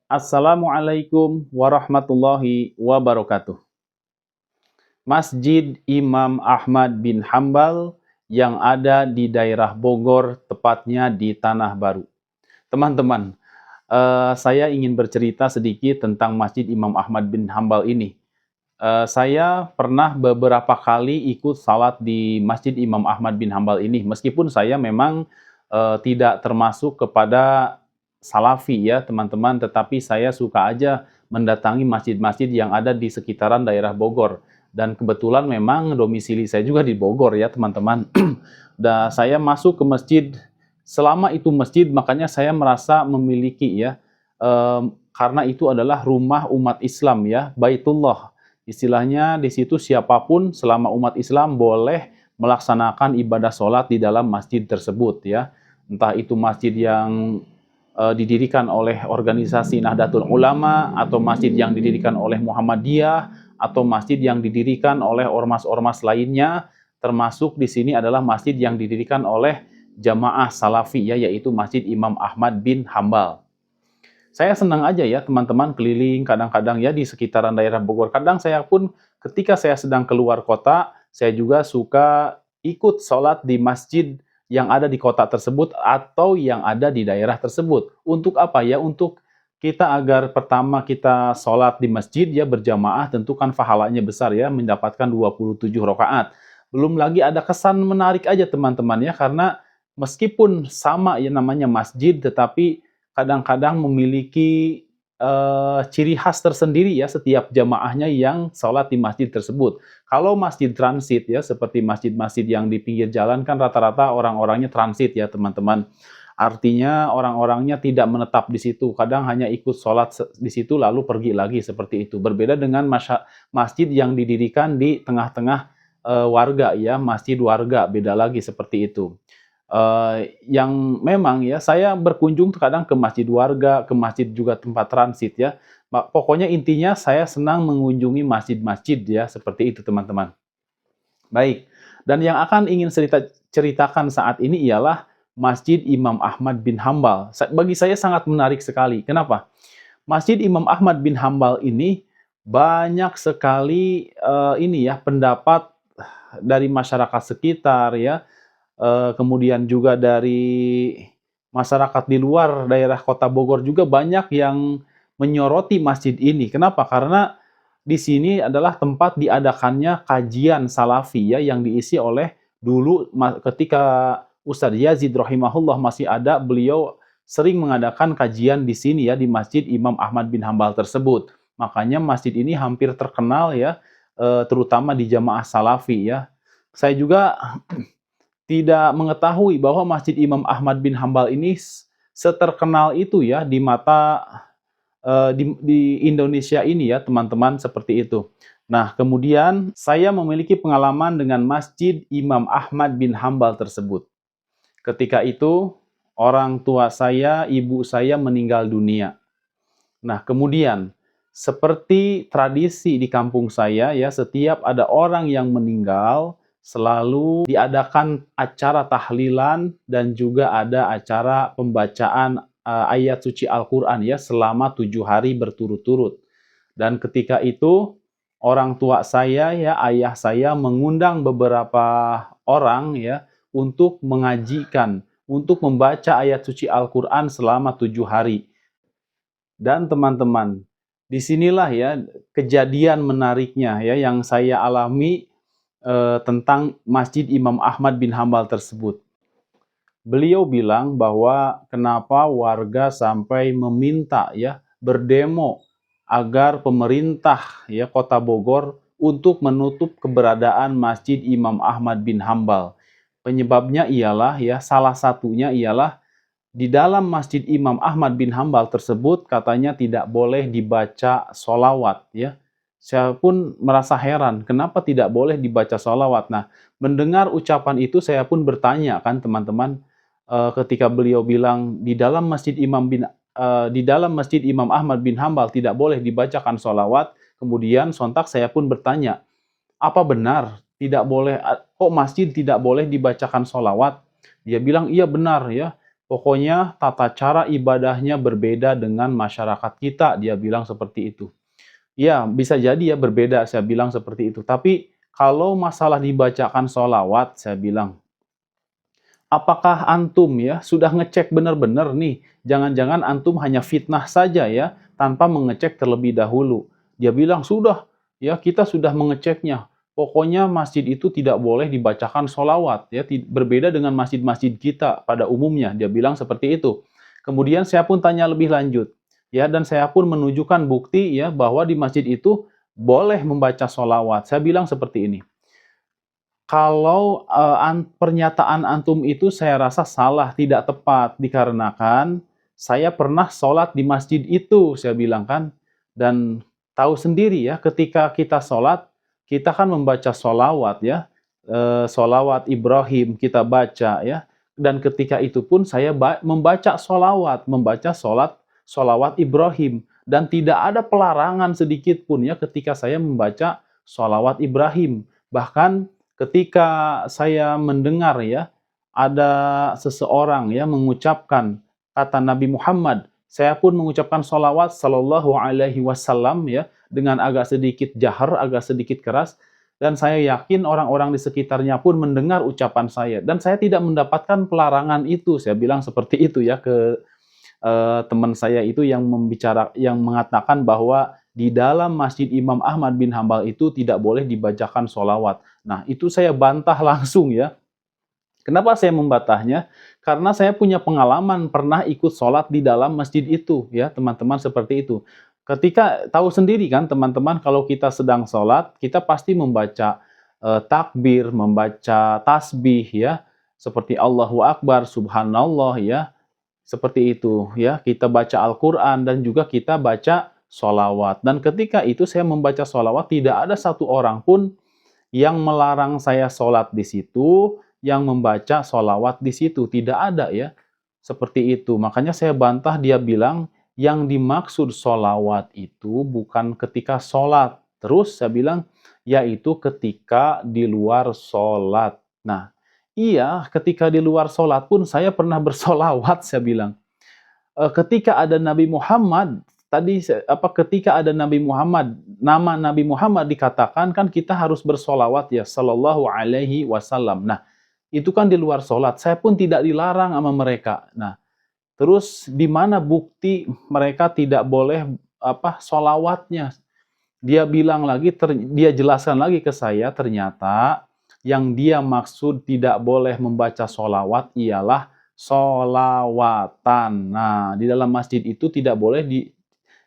Assalamualaikum warahmatullahi wabarakatuh. Masjid Imam Ahmad bin Hambal yang ada di daerah Bogor, tepatnya di Tanah Baru. Teman-teman, saya ingin bercerita sedikit tentang Masjid Imam Ahmad bin Hambal ini. Saya pernah beberapa kali ikut salat di Masjid Imam Ahmad bin Hambal ini, meskipun saya memang tidak termasuk kepada salafi ya teman-teman, tetapi saya suka aja mendatangi masjid-masjid yang ada di sekitaran daerah Bogor. Dan kebetulan memang domisili saya juga di Bogor ya teman-teman. Dan saya masuk ke masjid, selama itu masjid makanya saya merasa memiliki ya, karena itu adalah rumah umat Islam ya, Baitullah. Istilahnya di situ siapapun selama umat Islam boleh melaksanakan ibadah sholat di dalam masjid tersebut ya. Entah itu masjid yang didirikan oleh organisasi Nahdlatul Ulama, atau masjid yang didirikan oleh Muhammadiyah, atau masjid yang didirikan oleh ormas-ormas lainnya, termasuk di sini adalah masjid yang didirikan oleh Jamaah Salafi ya, yaitu Masjid Imam Ahmad bin Hambal. Saya senang aja ya teman-teman keliling kadang-kadang ya di sekitaran daerah Bogor. Kadang saya pun ketika saya sedang keluar kota, saya juga suka ikut sholat di masjid yang ada di kota tersebut atau yang ada di daerah tersebut. Untuk apa ya? Untuk kita agar pertama kita sholat di masjid ya berjamaah, tentu kan pahalanya besar ya, mendapatkan 27 rakaat. Belum lagi ada kesan menarik aja teman-teman ya, karena meskipun sama ya namanya masjid, tetapi kadang-kadang memiliki ciri khas tersendiri ya setiap jamaahnya yang sholat di masjid tersebut. Kalau masjid transit ya, seperti masjid-masjid yang di pinggir jalan kan rata-rata orang-orangnya transit ya teman-teman. Artinya orang-orangnya tidak menetap di situ, kadang hanya ikut sholat di situ lalu pergi lagi seperti itu. Berbeda dengan masjid yang didirikan di tengah-tengah warga ya, masjid warga, beda lagi seperti itu. Yang memang ya saya berkunjung kadang ke masjid warga, ke masjid juga tempat transit ya. Pokoknya intinya saya senang mengunjungi masjid-masjid ya, seperti itu teman-teman. Baik, dan yang akan ingin ceritakan saat ini ialah Masjid Imam Ahmad bin Hambal. Bagi saya sangat menarik sekali. Kenapa? Masjid Imam Ahmad bin Hambal ini banyak sekali ini ya pendapat dari masyarakat sekitar ya, kemudian juga dari masyarakat di luar daerah kota Bogor juga banyak yang menyoroti masjid ini. Kenapa? Karena di sini adalah tempat diadakannya kajian salafi ya, yang diisi oleh dulu ketika Ustadz Yazid rahimahullah masih ada, beliau sering mengadakan kajian di sini ya, di Masjid Imam Ahmad bin Hambal tersebut. Makanya masjid ini hampir terkenal ya, terutama di jamaah salafi ya. Saya juga tidak mengetahui bahwa Masjid Imam Ahmad bin Hambal ini seterkenal itu ya di mata di Indonesia ini ya teman-teman, seperti itu. Nah, kemudian saya memiliki pengalaman dengan Masjid Imam Ahmad bin Hambal tersebut. Ketika itu orang tua saya, ibu saya meninggal dunia. Nah, kemudian seperti tradisi di kampung saya ya, setiap ada orang yang meninggal selalu diadakan acara tahlilan dan juga ada acara pembacaan ayat suci Al-Quran ya selama 7 hari berturut-turut. Dan ketika itu orang tua saya ya, ayah saya mengundang beberapa orang ya untuk mengajikan, untuk membaca ayat suci Al-Quran selama 7 hari. Dan teman-teman, disinilah ya kejadian menariknya ya yang saya alami tentang Masjid Imam Ahmad bin Hambal tersebut. Beliau bilang bahwa kenapa warga sampai meminta ya, berdemo agar pemerintah ya Kota Bogor untuk menutup keberadaan Masjid Imam Ahmad bin Hambal. Penyebabnya ialah ya, salah satunya ialah di dalam Masjid Imam Ahmad bin Hambal tersebut katanya tidak boleh dibaca sholawat ya. Saya pun merasa heran, kenapa tidak boleh dibaca sholawat? Nah, mendengar ucapan itu saya pun bertanya kan teman-teman, ketika beliau bilang di dalam Masjid Imam Ahmad bin Hambal tidak boleh dibacakan sholawat, kemudian sontak saya pun bertanya, apa benar tidak boleh, kok masjid tidak boleh dibacakan sholawat? Dia bilang iya benar ya. Pokoknya tata cara ibadahnya berbeda dengan masyarakat kita, dia bilang seperti itu. Ya, bisa jadi ya berbeda, saya bilang seperti itu. Tapi kalau masalah dibacakan sholawat, saya bilang, apakah antum ya sudah ngecek benar-benar nih? Jangan-jangan antum hanya fitnah saja ya, tanpa mengecek terlebih dahulu. Dia bilang, sudah, ya kita sudah mengeceknya. Pokoknya masjid itu tidak boleh dibacakan sholawat, ya berbeda dengan masjid-masjid kita pada umumnya. Dia bilang seperti itu. Kemudian saya pun tanya lebih lanjut, ya dan saya pun menunjukkan bukti ya bahwa di masjid itu boleh membaca sholawat. Saya bilang seperti ini. Kalau, pernyataan antum itu saya rasa salah, tidak tepat, dikarenakan saya pernah sholat di masjid itu, saya bilang kan. Dan tahu sendiri ya, ketika kita sholat, kita kan membaca sholawat ya, sholawat Ibrahim kita baca ya. Dan ketika itu pun saya membaca sholawat, membaca sholawat Ibrahim. Dan tidak ada pelarangan sedikit pun ya ketika saya membaca sholawat Ibrahim. Bahkan ketika saya mendengar ya, ada seseorang ya mengucapkan kata Nabi Muhammad, saya pun mengucapkan sholawat sallallahu alaihi wasallam ya, dengan agak sedikit jahar, agak sedikit keras, dan saya yakin orang-orang di sekitarnya pun mendengar ucapan saya, dan saya tidak mendapatkan pelarangan itu, saya bilang seperti itu ya ke teman saya itu yang mengatakan bahwa di dalam Masjid Imam Ahmad bin Hambal itu tidak boleh dibacakan sholawat. Nah, itu saya bantah langsung ya. Kenapa saya membantahnya? Karena saya punya pengalaman pernah ikut sholat di dalam masjid itu, ya teman-teman seperti itu. Ketika tahu sendiri kan teman-teman, kalau kita sedang sholat, kita pasti membaca takbir, membaca tasbih ya, seperti Allahu Akbar, Subhanallah ya, seperti itu ya, kita baca Al-Quran dan juga kita baca sholawat. Dan ketika itu saya membaca sholawat, tidak ada satu orang pun yang melarang saya sholat di situ, yang membaca sholawat di situ. Tidak ada ya, seperti itu. Makanya saya bantah, dia bilang, yang dimaksud sholawat itu bukan ketika sholat. Terus saya bilang, yaitu ketika di luar sholat. Nah, iya, ketika di luar sholat pun saya pernah bersolawat, saya bilang. Ketika ada Nabi Muhammad, ketika ada Nabi Muhammad, nama Nabi Muhammad dikatakan kan kita harus bersolawat ya, sallallahu alaihi wasallam. Nah, itu kan di luar sholat. Saya pun tidak dilarang sama mereka. Nah, terus di mana bukti mereka tidak boleh solawatnya? Dia bilang lagi, dia jelaskan lagi ke saya, ternyata yang dia maksud tidak boleh membaca solawat ialah solawatan. Nah, di dalam masjid itu tidak boleh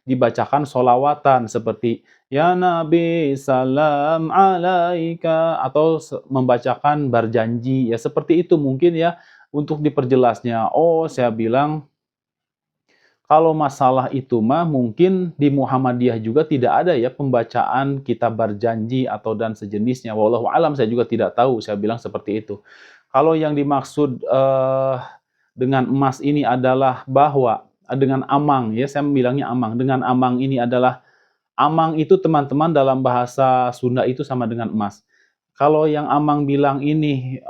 dibacakan solawatan seperti Ya Nabi salam alaika atau membacakan berjanji ya seperti itu mungkin ya untuk diperjelasnya. Oh, saya bilang kalau masalah itu mah mungkin di Muhammadiyah juga tidak ada ya pembacaan kitab berjanji atau dan sejenisnya. Wallahu alam, saya juga tidak tahu, saya bilang seperti itu. Kalau yang dimaksud dengan emas ini adalah bahwa dengan amang ya, saya bilangnya amang. Dengan amang ini adalah amang itu teman-teman dalam bahasa Sunda itu sama dengan emas. Kalau yang Amang bilang ini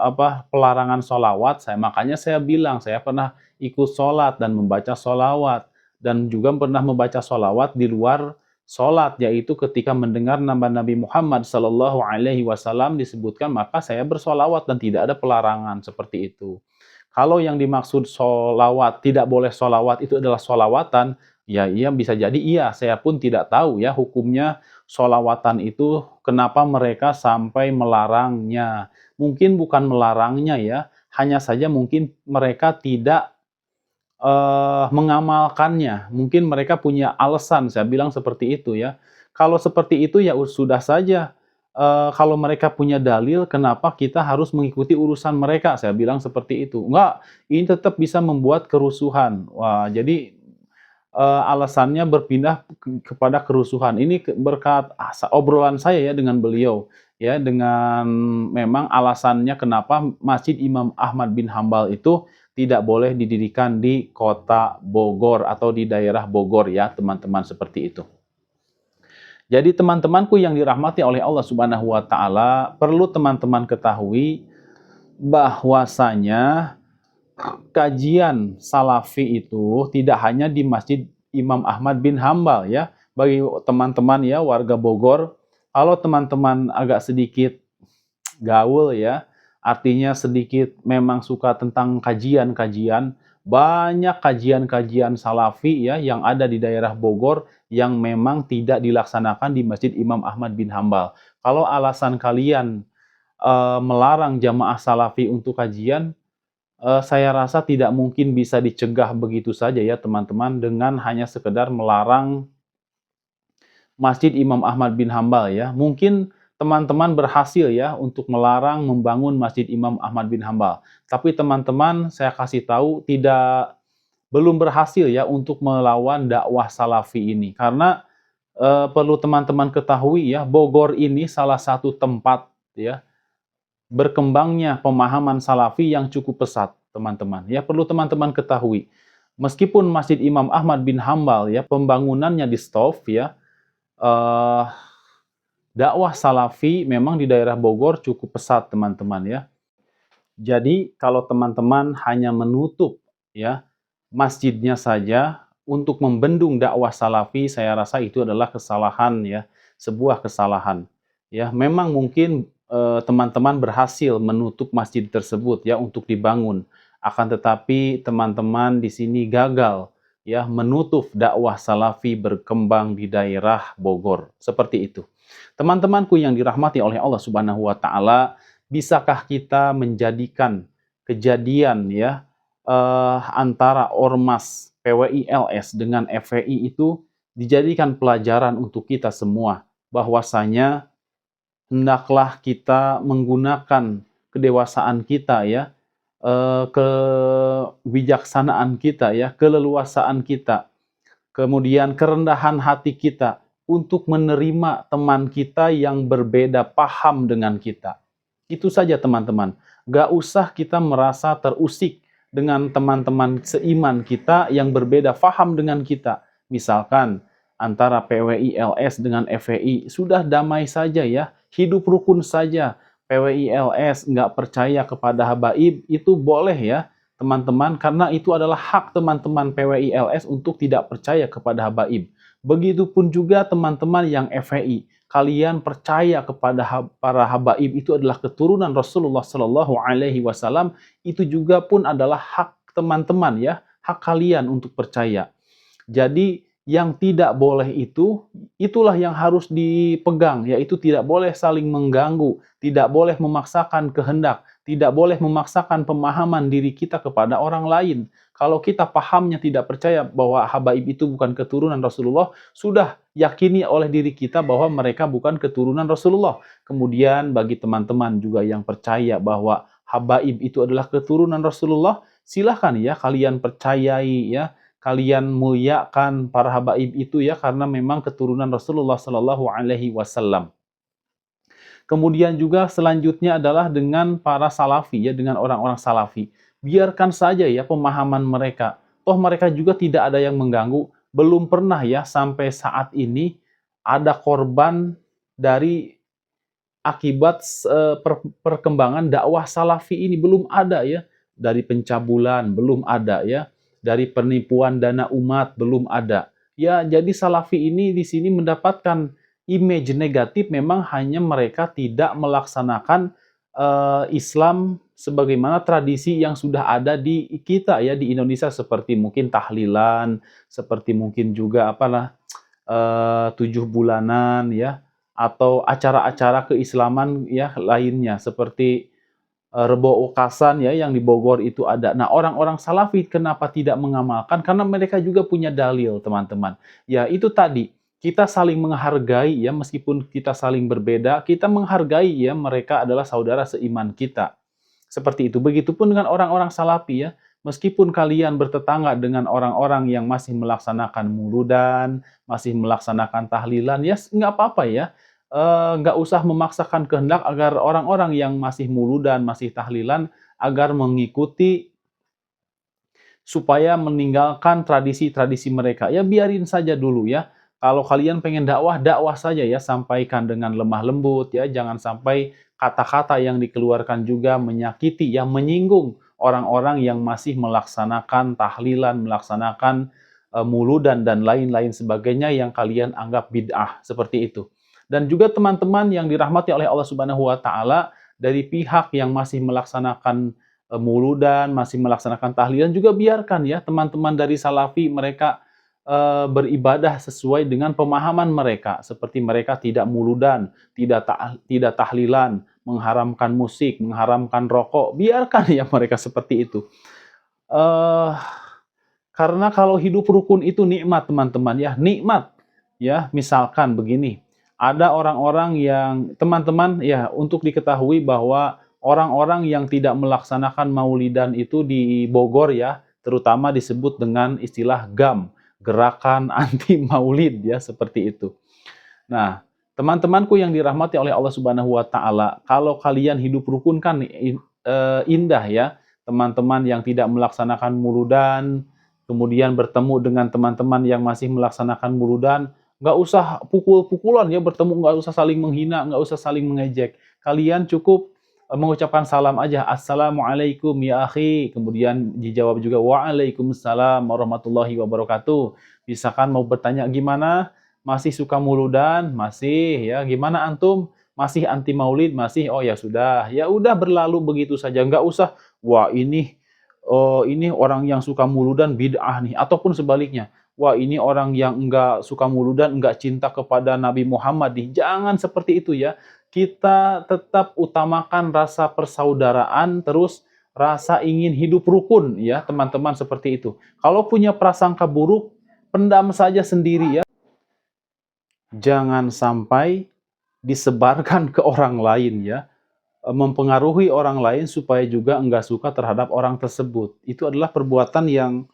pelarangan solawat, makanya saya bilang saya pernah ikut sholat dan membaca solawat dan juga pernah membaca solawat di luar sholat, yaitu ketika mendengar nama Nabi Muhammad Sallallahu Alaihi Wasallam disebutkan maka saya bersolawat dan tidak ada pelarangan seperti itu. Kalau yang dimaksud solawat tidak boleh solawat itu adalah solawatan, ya iya bisa jadi iya, saya pun tidak tahu ya hukumnya sholawatan itu kenapa mereka sampai melarangnya. Mungkin bukan melarangnya ya, hanya saja mungkin mereka tidak mengamalkannya. Mungkin mereka punya alasan, saya bilang seperti itu ya. Kalau seperti itu ya sudah saja. Kalau mereka punya dalil, kenapa kita harus mengikuti urusan mereka? Saya bilang seperti itu. Enggak, ini tetap bisa membuat kerusuhan. Wah, jadi alasannya berpindah kepada kerusuhan. Ini berkat obrolan saya ya dengan beliau, ya dengan memang alasannya kenapa Masjid Imam Ahmad bin Hambal itu tidak boleh didirikan di kota Bogor atau di daerah Bogor ya, teman-teman seperti itu. Jadi teman-temanku yang dirahmati oleh Allah Subhanahu wa taala, perlu teman-teman ketahui bahwasanya kajian Salafi itu tidak hanya di Masjid Imam Ahmad bin Hambal ya. Bagi teman-teman ya warga Bogor, kalau teman-teman agak sedikit gaul ya, artinya sedikit memang suka tentang kajian-kajian, banyak kajian-kajian Salafi ya yang ada di daerah Bogor yang memang tidak dilaksanakan di Masjid Imam Ahmad bin Hambal. Kalau alasan kalian melarang jamaah Salafi untuk kajian, saya rasa tidak mungkin bisa dicegah begitu saja ya teman-teman dengan hanya sekedar melarang Masjid Imam Ahmad bin Hambal ya. Mungkin teman-teman berhasil ya untuk melarang membangun Masjid Imam Ahmad bin Hambal. Tapi teman-teman saya kasih tahu belum berhasil ya untuk melawan dakwah Salafi ini. Karena perlu teman-teman ketahui ya, Bogor ini salah satu tempat ya berkembangnya pemahaman Salafi yang cukup pesat, teman-teman. Ya, perlu teman-teman ketahui. Meskipun Masjid Imam Ahmad bin Hambal ya pembangunannya di stop ya, eh, dakwah Salafi memang di daerah Bogor cukup pesat, teman-teman ya. Jadi kalau teman-teman hanya menutup ya masjidnya saja untuk membendung dakwah Salafi, saya rasa itu adalah kesalahan ya, sebuah kesalahan. Ya, memang mungkin teman-teman berhasil menutup masjid tersebut ya untuk dibangun. Akan tetapi teman-teman di sini gagal ya menutup dakwah Salafi berkembang di daerah Bogor. Seperti itu. Teman-temanku yang dirahmati oleh Allah Subhanahu wa taala, bisakah kita menjadikan kejadian ya antara Ormas PWI-LS dengan FPI itu dijadikan pelajaran untuk kita semua, bahwasanya hendaklah kita menggunakan kedewasaan kita ya, kebijaksanaan kita ya, keleluasaan kita, kemudian kerendahan hati kita untuk menerima teman kita yang berbeda paham dengan kita. Itu saja teman-teman. Gak usah kita merasa terusik dengan teman-teman seiman kita yang berbeda paham dengan kita. Misalkan antara PWI-LS dengan FPI, sudah damai saja ya, hidup rukun saja. PWI-LS nggak percaya kepada habaib, itu boleh ya teman-teman, karena itu adalah hak teman-teman PWI-LS untuk tidak percaya kepada habaib. Begitupun juga teman-teman yang FPI, kalian percaya kepada para habaib itu adalah keturunan Rasulullah Shallallahu Alaihi Wasallam, itu juga pun adalah hak teman-teman ya, hak kalian untuk percaya. Jadi yang tidak boleh itulah yang harus dipegang, yaitu tidak boleh saling mengganggu, tidak boleh memaksakan kehendak, tidak boleh memaksakan pemahaman diri kita kepada orang lain. Kalau kita pahamnya tidak percaya bahwa habaib itu bukan keturunan Rasulullah, sudah yakini oleh diri kita bahwa mereka bukan keturunan Rasulullah. Kemudian bagi teman-teman juga yang percaya bahwa habaib itu adalah keturunan Rasulullah, silahkan ya kalian percayai ya, kalian muliakan para habaib itu ya, karena memang keturunan Rasulullah Shallallahu Alaihi Wasallam. Kemudian juga selanjutnya adalah dengan para salafi ya, dengan orang-orang salafi. Biarkan saja ya pemahaman mereka. Toh mereka juga tidak ada yang mengganggu. Belum pernah ya sampai saat ini ada korban dari akibat perkembangan dakwah salafi ini, belum ada ya. Dari pencabulan belum ada ya. Dari penipuan dana umat belum ada. Ya, jadi salafi ini di sini mendapatkan image negatif, memang hanya mereka tidak melaksanakan Islam sebagaimana tradisi yang sudah ada di kita ya di Indonesia, seperti mungkin tahlilan, seperti mungkin juga 7 bulanan ya, atau acara-acara keislaman ya lainnya seperti Rebo Okasan ya yang di Bogor itu ada. Nah, orang-orang Salafi kenapa tidak mengamalkan? Karena mereka juga punya dalil, teman-teman. Ya, itu tadi. Kita saling menghargai ya, meskipun kita saling berbeda, kita menghargai ya, mereka adalah saudara seiman kita. Seperti itu. Begitupun dengan orang-orang Salafi ya. Meskipun kalian bertetangga dengan orang-orang yang masih melaksanakan muludan, masih melaksanakan tahlilan, ya nggak apa-apa ya. Nggak usah memaksakan kehendak agar orang-orang yang masih muludan, masih tahlilan, agar mengikuti supaya meninggalkan tradisi-tradisi mereka. Ya biarin saja dulu ya. Kalau kalian pengen dakwah, dakwah saja ya, sampaikan dengan lemah lembut ya, jangan sampai kata-kata yang dikeluarkan juga menyakiti, yang menyinggung orang-orang yang masih melaksanakan tahlilan, melaksanakan muludan dan lain-lain sebagainya yang kalian anggap bid'ah, seperti itu. Dan juga teman-teman yang dirahmati oleh Allah Subhanahu wa taala, dari pihak yang masih melaksanakan muludan, masih melaksanakan tahlilan juga biarkan ya teman-teman dari salafi mereka beribadah sesuai dengan pemahaman mereka, seperti mereka tidak muludan, tidak tahlilan, mengharamkan musik, mengharamkan rokok, biarkan ya mereka seperti itu. Eh, karena kalau hidup rukun itu nikmat teman-teman ya, nikmat. Ya, misalkan begini, ada orang-orang yang teman-teman ya untuk diketahui bahwa orang-orang yang tidak melaksanakan maulidan itu di Bogor ya, terutama disebut dengan istilah GAM, Gerakan Anti Maulid ya, seperti itu. Nah, teman-temanku yang dirahmati oleh Allah Subhanahu wa taala, kalau kalian hidup rukun kan indah ya. Teman-teman yang tidak melaksanakan muludan, kemudian bertemu dengan teman-teman yang masih melaksanakan muludan, nggak usah pukul-pukulan ya, bertemu nggak usah saling menghina, nggak usah saling mengejek. Kalian cukup mengucapkan salam aja, Assalamualaikum ya akhi, kemudian dijawab juga Waalaikumsalam warahmatullahi wabarakatuh. Misalkan mau bertanya gimana, masih suka muludan, masih ya, gimana antum? Masih anti maulid, masih, oh ya sudah, ya udah berlalu begitu saja, nggak usah, wah ini orang yang suka muludan bid'ah nih, ataupun sebaliknya, wah ini orang yang nggak suka muludan, nggak cinta kepada Nabi Muhammad nih, jangan seperti itu ya. Kita tetap utamakan rasa persaudaraan, terus rasa ingin hidup rukun ya teman-teman, seperti itu. Kalau punya prasangka buruk, pendam saja sendiri ya. Jangan sampai disebarkan ke orang lain ya, mempengaruhi orang lain supaya juga enggak suka terhadap orang tersebut. Itu adalah perbuatan yang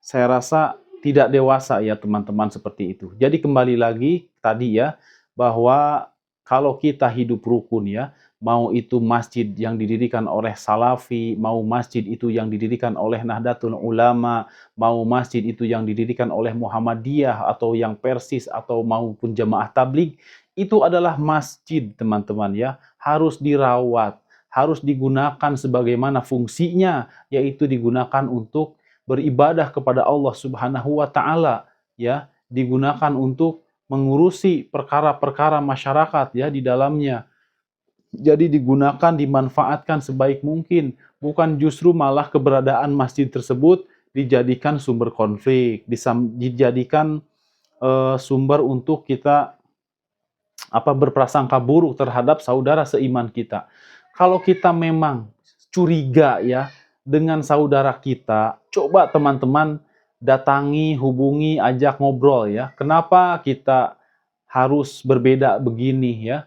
saya rasa tidak dewasa ya teman-teman, seperti itu. Jadi kembali lagi tadi ya, bahwa kalau kita hidup rukun ya, mau itu masjid yang didirikan oleh Salafi, mau masjid itu yang didirikan oleh Nahdlatul Ulama, mau masjid itu yang didirikan oleh Muhammadiyah atau yang Persis atau maupun Jamaah Tabligh, itu adalah masjid teman-teman ya, harus dirawat, harus digunakan sebagaimana fungsinya, yaitu digunakan untuk beribadah kepada Allah Subhanahu wa taala ya, digunakan untuk mengurusi perkara-perkara masyarakat ya di dalamnya. Jadi digunakan, dimanfaatkan sebaik mungkin, bukan justru malah keberadaan masjid tersebut dijadikan sumber konflik, dijadikan sumber untuk kita berprasangka buruk terhadap saudara seiman kita. Kalau kita memang curiga ya dengan saudara kita, coba teman-teman datangi, hubungi, ajak ngobrol ya. Kenapa kita harus berbeda begini ya?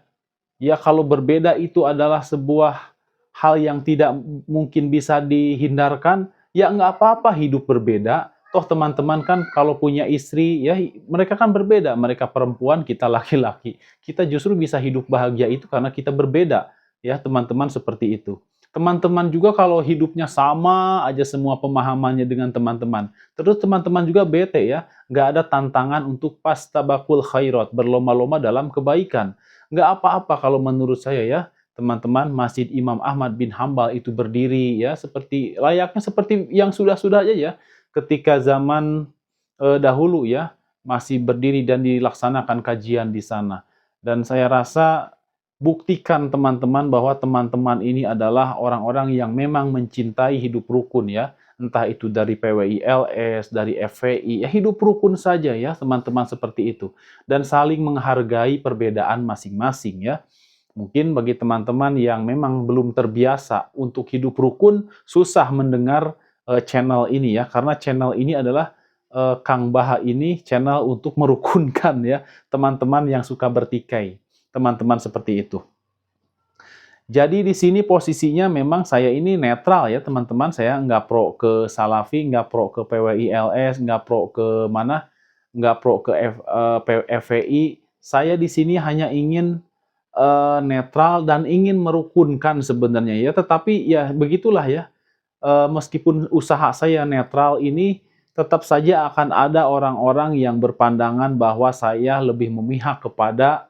Ya kalau berbeda itu adalah sebuah hal yang tidak mungkin bisa dihindarkan, ya nggak apa-apa hidup berbeda. Toh teman-teman kan kalau punya istri, ya mereka kan berbeda. Mereka perempuan, kita laki-laki. Kita justru bisa hidup bahagia itu karena kita berbeda. Ya teman-teman, seperti itu. Teman-teman juga kalau hidupnya sama aja semua pemahamannya dengan teman-teman. Terus teman-teman juga bete ya. Nggak ada tantangan untuk pastabakul khairat, berlomba-lomba dalam kebaikan. Nggak apa-apa kalau menurut saya ya, teman-teman, Masjid Imam Ahmad bin Hambal itu berdiri ya seperti layaknya seperti yang sudah-sudah aja ya, ketika zaman dahulu ya, masih berdiri dan dilaksanakan kajian di sana. Dan saya rasa buktikan teman-teman bahwa teman-teman ini adalah orang-orang yang memang mencintai hidup rukun ya. Entah itu dari PWILS, dari FVI, ya hidup rukun saja ya teman-teman, seperti itu. Dan saling menghargai perbedaan masing-masing ya. Mungkin bagi teman-teman yang memang belum terbiasa untuk hidup rukun, susah mendengar channel ini ya, karena channel ini adalah Kang Baha ini channel untuk merukunkan ya teman-teman yang suka bertikai. Teman-teman, seperti itu. Jadi di sini posisinya memang saya ini netral ya teman-teman, saya nggak pro ke Salafi, nggak pro ke PWILS, nggak pro ke mana, nggak pro ke FVI. Saya di sini hanya ingin netral dan ingin merukunkan sebenarnya ya, tetapi ya begitulah ya. Meskipun usaha saya netral ini, tetap saja akan ada orang-orang yang berpandangan bahwa saya lebih memihak kepada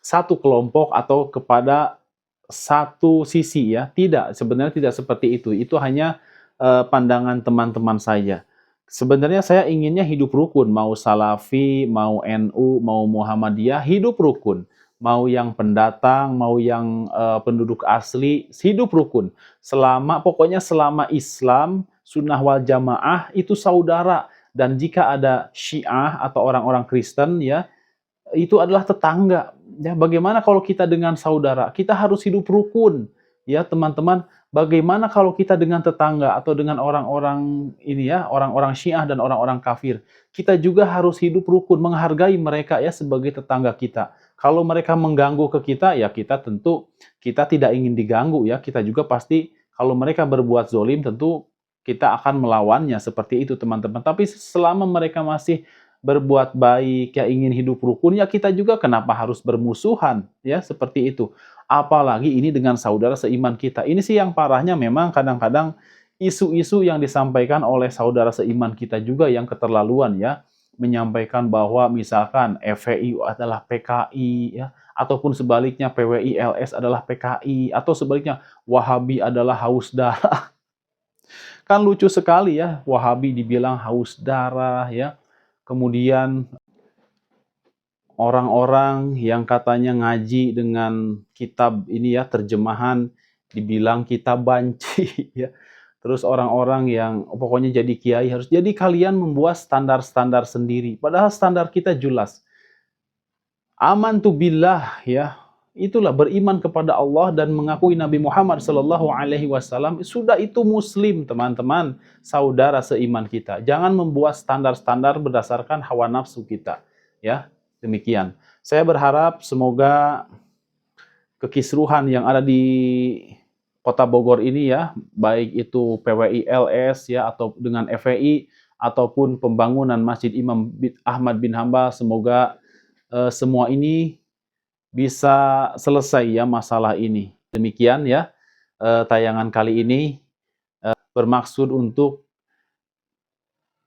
satu kelompok atau kepada satu sisi ya. Tidak, sebenarnya tidak seperti itu. Itu hanya pandangan teman-teman saya. Sebenarnya saya inginnya hidup rukun, mau Salafi, mau NU, mau Muhammadiyah, hidup rukun. Mau yang pendatang, mau yang penduduk asli, hidup rukun. Pokoknya selama Islam, sunnah wal jamaah itu saudara. Dan jika ada Syiah atau orang-orang Kristen ya, itu adalah tetangga. Ya, bagaimana kalau kita dengan saudara? Kita harus hidup rukun. Ya, teman-teman, bagaimana kalau kita dengan tetangga atau dengan orang-orang ini ya, orang-orang Syiah dan orang-orang kafir? Kita juga harus hidup rukun, menghargai mereka ya sebagai tetangga kita. Kalau mereka mengganggu ke kita, ya kita tentu kita tidak ingin diganggu ya. Kita juga pasti kalau mereka berbuat zolim tentu kita akan melawannya seperti itu teman-teman. Tapi selama mereka masih berbuat baik, ya ingin hidup rukun, ya kita juga kenapa harus bermusuhan, ya seperti itu. Apalagi ini dengan saudara seiman kita. Ini sih yang parahnya memang kadang-kadang isu-isu yang disampaikan oleh saudara seiman kita juga yang keterlaluan ya. Menyampaikan bahwa misalkan FPI adalah PKI ya, ataupun sebaliknya PWI LS adalah PKI, atau sebaliknya Wahabi adalah haus darah. Kan lucu sekali ya, Wahabi dibilang haus darah ya. Kemudian orang-orang yang katanya ngaji dengan kitab ini ya, terjemahan, dibilang kitab banci ya. Terus orang-orang yang pokoknya jadi kiai harus jadi kalian membuat standar-standar sendiri. Padahal standar kita jelas. Amantu billah ya. Itulah beriman kepada Allah dan mengakui Nabi Muhammad SAW sudah itu muslim teman-teman, saudara seiman kita. Jangan membuat standar-standar berdasarkan hawa nafsu kita. Ya, demikian. Saya berharap semoga kekisruhan yang ada di Kota Bogor ini ya, baik itu PWI LS ya atau dengan FPI ataupun pembangunan Masjid Imam Ahmad bin Hambal, semoga semua ini bisa selesai ya masalah ini. Demikian ya tayangan kali ini bermaksud untuk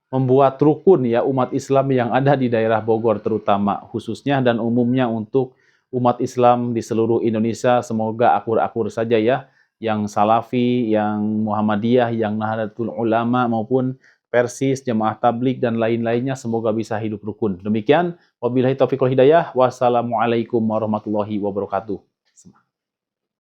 membuat rukun ya umat Islam yang ada di daerah Bogor terutama khususnya dan umumnya untuk umat Islam di seluruh Indonesia. Semoga akur-akur saja ya, yang Salafi, yang Muhammadiyah, yang Nahdlatul Ulama maupun Persis, Jamaah Tabligh dan lain-lainnya semoga bisa hidup rukun. Demikian, wabillahi taufiq wal hidayah. Wassalamualaikum warahmatullahi wabarakatuh.